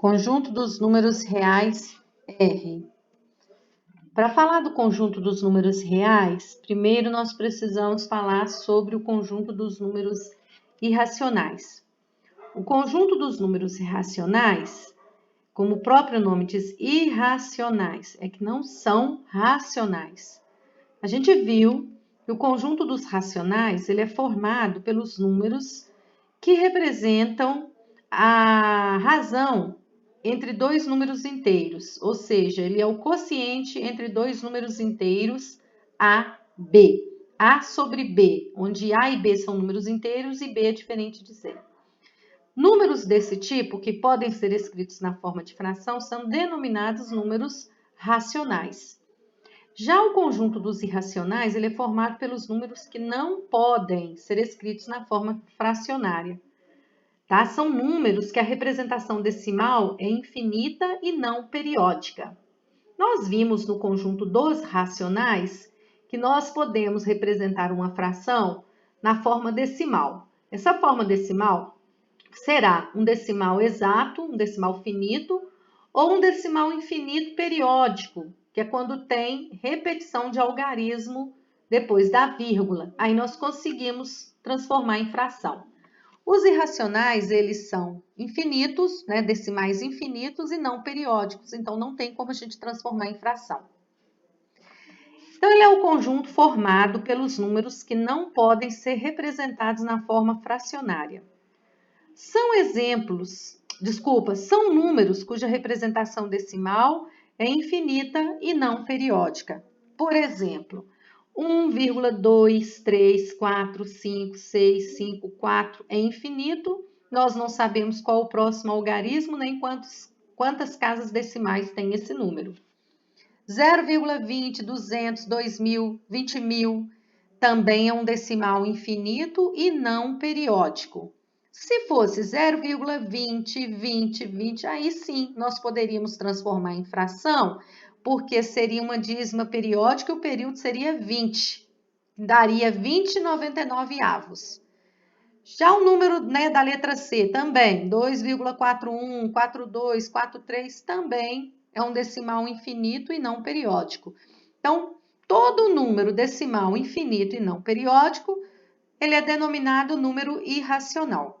Conjunto dos números reais R. Para falar do conjunto dos números reais, primeiro nós precisamos falar sobre o conjunto dos números irracionais. O conjunto dos números irracionais, como o próprio nome diz, irracionais, é que não são racionais. A gente viu que o conjunto dos racionais ele é formado pelos números que representam a razão entre dois números inteiros, ou seja, ele é o quociente entre dois números inteiros A, B. A sobre B, onde A e B são números inteiros e B é diferente de zero. Números desse tipo, que podem ser escritos na forma de fração, são denominados números racionais. Já o conjunto dos irracionais, ele é formado pelos números que não podem ser escritos na forma fracionária. Tá? São números que a representação decimal é infinita e não periódica. Nós vimos no conjunto dos racionais que nós podemos representar uma fração na forma decimal. Essa forma decimal será um decimal exato, um decimal finito, ou um decimal infinito periódico, que é quando tem repetição de algarismo depois da vírgula. Aí nós conseguimos transformar em fração. Os irracionais, eles são infinitos, né, decimais infinitos e não periódicos, então não tem como a gente transformar em fração. Então, ele é o conjunto formado pelos números que não podem ser representados na forma fracionária. São números cuja representação decimal é infinita e não periódica. Por exemplo, 1, 2, 3, 4, 5, 6, 5, 4 é infinito. Nós não sabemos qual o próximo algarismo, nem quantas casas decimais tem esse número. 0,20, 200, 2.000, 20.000 também é um decimal infinito e não periódico. Se fosse 0,20, 20, 20, aí sim nós poderíamos transformar em fração, porque seria uma dízima periódica e o período seria 20. Daria 20,99avos. Já o número, né, da letra C também, 2,41, 42, 43, também é um decimal infinito e não periódico. Então, todo número decimal infinito e não periódico, ele é denominado número irracional.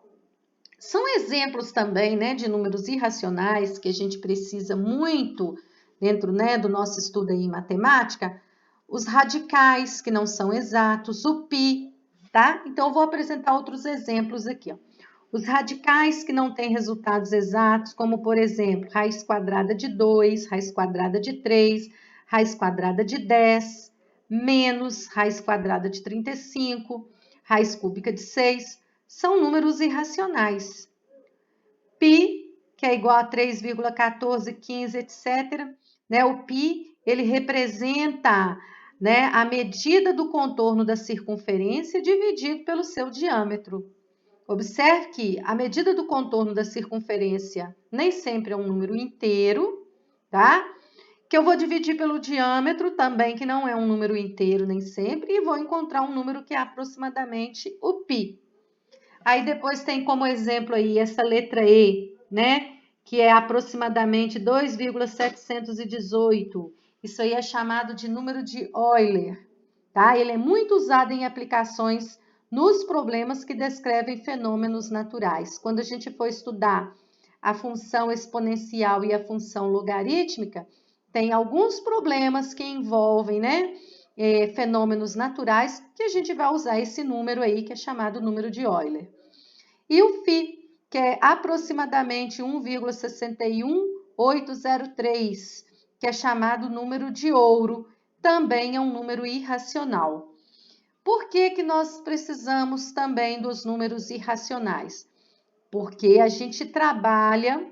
São exemplos também, né, de números irracionais que a gente precisa muito dentro, né, do nosso estudo aí em matemática, os radicais, que não são exatos, o π, tá? Então, eu vou apresentar outros exemplos aqui, ó. Os radicais que não têm resultados exatos, como, por exemplo, raiz quadrada de 2, raiz quadrada de 3, raiz quadrada de 10, menos raiz quadrada de 35, raiz cúbica de 6, são números irracionais. Π, que é igual a 3,14, 15, etc. Né? O π, ele representa, né, a medida do contorno da circunferência dividido pelo seu diâmetro. Observe que a medida do contorno da circunferência nem sempre é um número inteiro, tá? Que eu vou dividir pelo diâmetro também, que não é um número inteiro nem sempre, e vou encontrar um número que é aproximadamente o π. Aí depois tem como exemplo aí essa letra E, né? Que é aproximadamente 2,718. Isso aí é chamado de número de Euler, tá? Ele é muito usado em aplicações nos problemas que descrevem fenômenos naturais. Quando a gente for estudar a função exponencial e a função logarítmica, tem alguns problemas que envolvem, né, fenômenos naturais que a gente vai usar esse número aí, que é chamado número de Euler. E o φ, que é aproximadamente 1,61803, que é chamado número de ouro, também é um número irracional. Por que nós precisamos também dos números irracionais? Porque a gente trabalha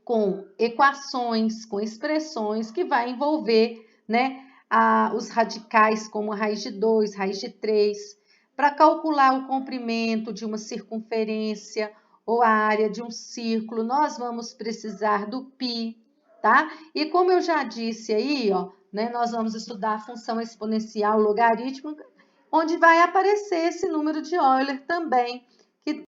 com equações, com expressões que vai envolver, né, os radicais, como raiz de 2, raiz de 3, para calcular o comprimento de uma circunferência ou a área de um círculo, nós vamos precisar do π, tá? E como eu já disse aí, ó, né, nós vamos estudar a função exponencial logarítmica, onde vai aparecer esse número de Euler também,